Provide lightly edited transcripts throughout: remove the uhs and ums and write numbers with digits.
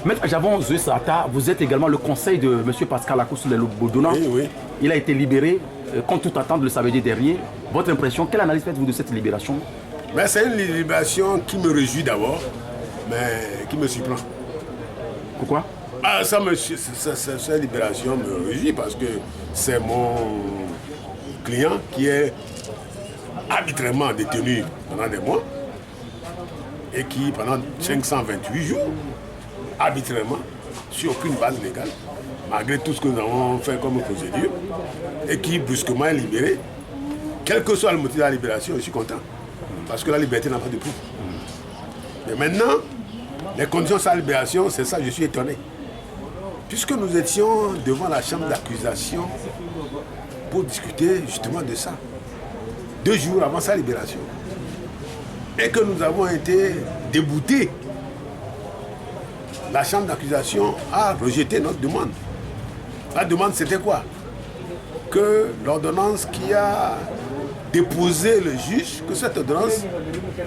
Maître Javon Zoé Sata, vous êtes également le conseil de M. Pascal Akoussou de Bodona. Oui, oui. Il a été libéré, contre toute attente, le samedi dernier. Votre impression, quelle analyse faites-vous de cette libération? C'est une libération qui me réjouit d'abord, mais qui me surprend. Pourquoi? Cette libération me réjouit parce que c'est mon client qui est arbitrairement détenu pendant des mois et qui, pendant 528 jours, arbitrairement, sur aucune base légale, malgré tout ce que nous avons fait comme procédure, et qui brusquement est libéré. Quel que soit le motif de la libération, je suis content. Parce que la liberté n'a pas de prix. Mais maintenant, les conditions de sa libération, c'est ça, je suis étonné. Puisque nous étions devant la chambre d'accusation pour discuter justement de ça, 2 jours avant sa libération, et que nous avons été déboutés, la chambre d'accusation a rejeté notre demande. La demande, c'était quoi? Que l'ordonnance qui a déposé le juge, que cette ordonnance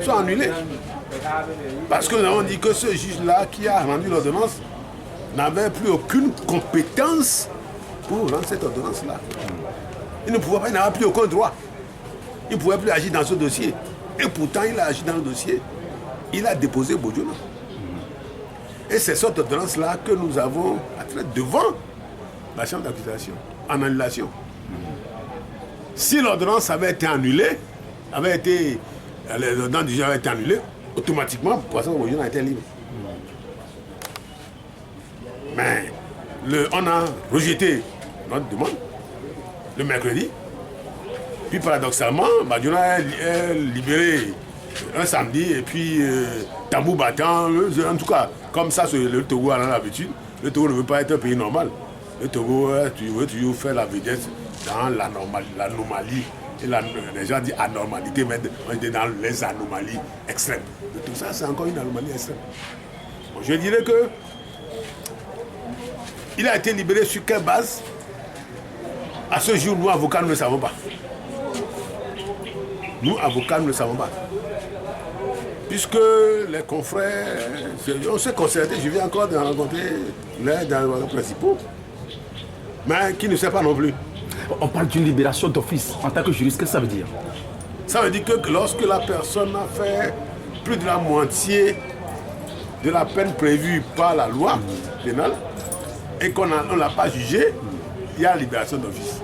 soit annulée. Parce que nous avons dit que ce juge-là qui a rendu l'ordonnance n'avait plus aucune compétence pour rendre cette ordonnance-là. Il ne pouvait pas, il n'avait plus aucun droit. Il ne pouvait plus agir dans ce dossier. Et pourtant, il a agi dans le dossier. Il a déposé Bodona. Et c'est cette ordonnance-là que nous avons atteinte devant la chambre d'accusation, en annulation. Si l'ordonnance avait été annulée, l'ordonnance du juge avait été annulée, automatiquement, Poisson Bodona a été libre. Mais on a rejeté notre demande le mercredi. Puis paradoxalement, Bodona est libéré un samedi et puis tambour battant, en tout cas, comme ça le Togo a l'habitude. Le Togo ne veut pas être un pays normal. Le Togo, tu veux toujours faire la vitesse dans l'anomalie. Et les gens disent anormalité, mais on était dans les anomalies extrêmes. Et tout ça, c'est encore une anomalie extrême. Bon, je dirais que il a été libéré sur quelle base? À ce jour, nous, avocats, nous ne le savons pas. Nous, avocats, nous ne le savons pas. Puisque les confrères, on s'est concerté, je viens encore de rencontrer l'un des principaux, mais qui ne sait pas non plus. On parle d'une libération d'office en tant que juriste, qu'est-ce que ça veut dire? Ça veut dire que lorsque la personne a fait plus de la moitié de la peine prévue par la loi pénale et qu'on ne l'a pas jugé, il y a libération d'office.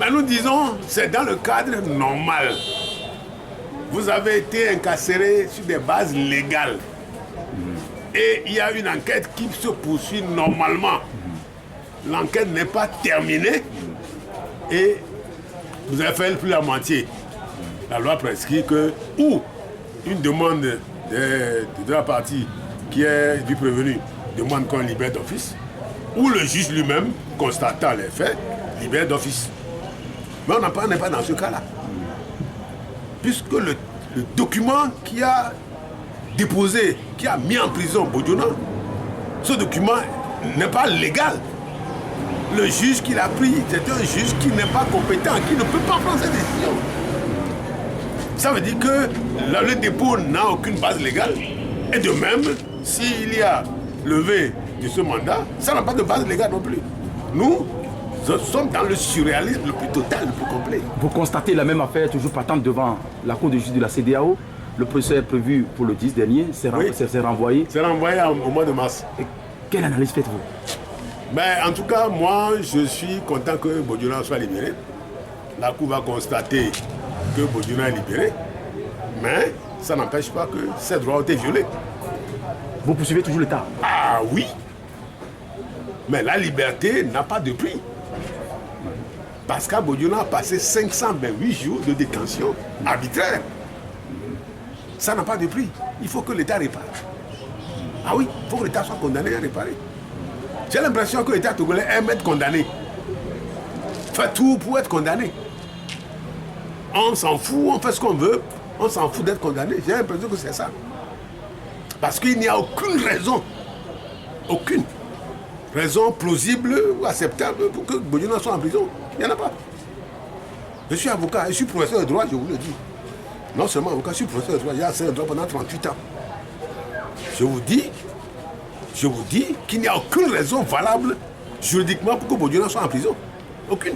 Mais nous disons, c'est dans le cadre normal. Vous avez été incarcéré sur des bases légales. Et il y a une enquête qui se poursuit normalement. L'enquête n'est pas terminée et vous avez fait plus la moitié. La loi prescrit que ou une demande de la partie qui est du prévenu demande qu'on libère d'office, ou le juge lui-même, constatant les faits, libère d'office. Mais on n'est pas dans ce cas-là. Puisque le document qui a déposé, qui a mis en prison Bodona, ce document n'est pas légal. Le juge qui l'a pris, c'est un juge qui n'est pas compétent, qui ne peut pas prendre cette décision. Ça veut dire que le dépôt n'a aucune base légale. Et de même, s'il y a levé de ce mandat, ça n'a pas de base légale non plus. Nous sommes dans le surréalisme le plus total, le plus complet. Vous constatez la même affaire toujours patente devant la cour de justice de la CEDEAO. Le procès est prévu pour le 10 dernier, c'est renvoyé. C'est renvoyé au mois de mars. Et quelle analyse faites-vous? En tout cas, moi, je suis content que Bodona soit libéré. La cour va constater que Bodona est libéré. Mais ça n'empêche pas que ses droits ont été violés. Vous poursuivez toujours l'État? Ah oui. Mais la liberté n'a pas de prix. Pascal Bodona a passé 528 jours de détention arbitraire. Ça n'a pas de prix. Il faut que l'État répare. Ah oui, il faut que l'État soit condamné à réparer. J'ai l'impression que l'État togolais aime être condamné. Fait tout pour être condamné. On s'en fout, on fait ce qu'on veut, on s'en fout d'être condamné. J'ai l'impression que c'est ça. Parce qu'il n'y a aucune raison plausible ou acceptable pour que Bodona soit en prison. Il n'y en a pas. Je suis avocat, je suis professeur de droit, je vous le dis. Non seulement avocat, je suis professeur de droit, j'ai enseigné le droit pendant 38 ans. Je vous dis je vous dis qu'il n'y a aucune raison valable juridiquement pour que Bodiola soit en prison. Aucune.